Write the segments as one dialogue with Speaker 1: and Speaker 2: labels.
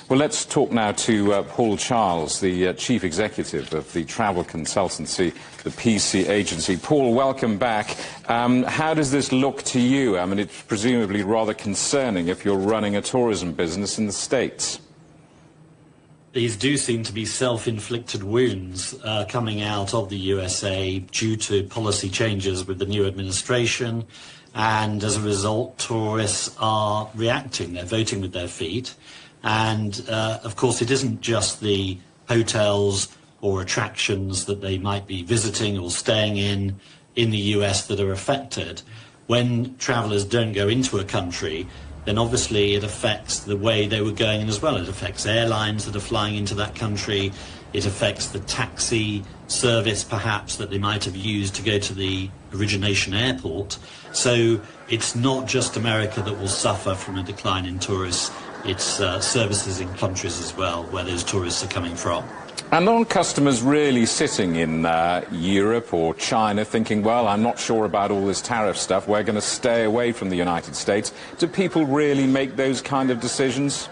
Speaker 1: Well, let's talk now to Paul Charles, the Chief Executive of the travel consultancy, the PC agency. Paul, welcome back. How does this look to you? I mean, it's presumably rather concerning if you're running a tourism business in the States.
Speaker 2: These do seem to be self-inflicted wounds coming out of the USA due to policy changes with the new administration. And as a result, tourists are reacting. They're voting with their feet. And, of course, it isn't just the hotels or attractions that they might be visiting or staying in the US that are affected. When travellers don't go into a country, then obviously it affects the way they were going in as well. It affects airlines that are flying into that country. It affects the taxi service, perhaps, that they might have used to go to the origination airport. So it's not just America that will suffer from a decline in tourists. It's services in countries as well where those tourists are coming from.
Speaker 1: And aren't customers really sitting in Europe or China thinking, well, I'm not sure about all this tariff stuff, we're going to stay away from the United States? Do people really make those kind of decisions?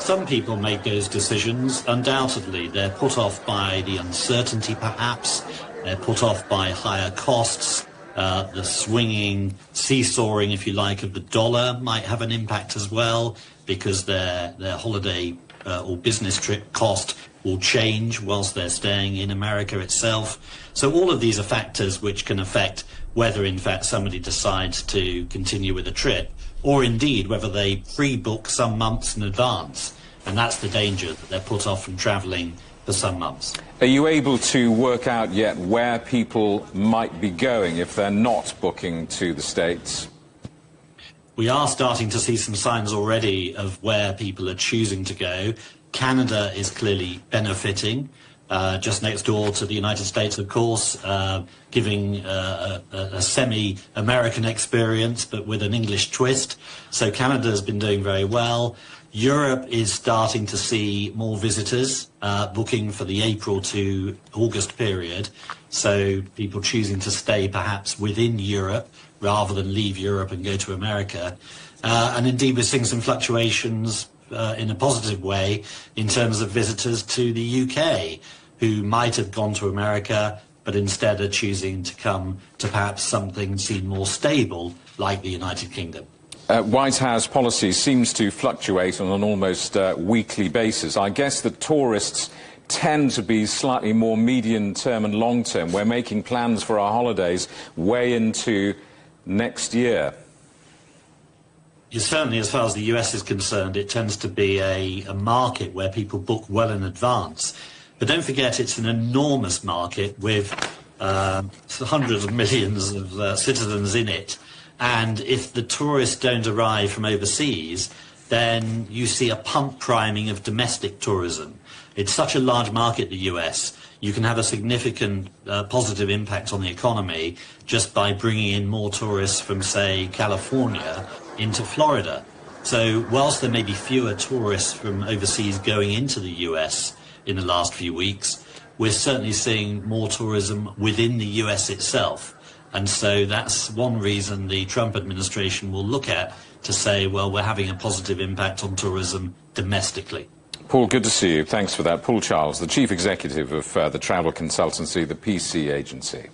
Speaker 2: Some people make those decisions, undoubtedly. They're put off by the uncertainty, perhaps. They're put off by higher costs. The swinging, seesawing, if you like, of the dollar might have an impact as well, because their holiday or business trip cost will change whilst they're staying in America itself. So all of these are factors which can affect whether, in fact, somebody decides to continue with a trip, or indeed whether they pre-book some months in advance. And that's the danger, that they're put off from travelling for some months.
Speaker 1: Are you able to work out yet where people might be going if they're not booking to the States?
Speaker 2: We are starting to see some signs already of where people are choosing to go. Canada is clearly benefiting, just next door to the United States, of course, giving a semi-American experience, but with an English twist. So Canada has been doing very well. Europe is starting to see more visitors booking for the April to August period. So people choosing to stay perhaps within Europe rather than leave Europe and go to America. And indeed, we're seeing some fluctuations in a positive way in terms of visitors to the UK who might have gone to America but instead are choosing to come to perhaps something seen more stable like the United Kingdom.
Speaker 1: White House policy seems to fluctuate on an almost weekly basis. I guess that tourists tend to be slightly more medium-term and long-term. We're making plans for our holidays way into next year.
Speaker 2: Certainly, as far as the US is concerned, it tends to be a market where people book well in advance. But don't forget, it's an enormous market with hundreds of millions of citizens in it. And if the tourists don't arrive from overseas, then you see a pump priming of domestic tourism. It's such a large market, the US. You can have a significant positive impact on the economy just by bringing in more tourists from, say, California into Florida. So whilst there may be fewer tourists from overseas going into the US in the last few weeks, we're certainly seeing more tourism within the US itself. And so that's one reason the Trump administration will look at to say, well, we're having a positive impact on tourism domestically.
Speaker 1: Paul, good to see you. Thanks for that. Paul Charles, the Chief Executive of the travel consultancy, the PC agency.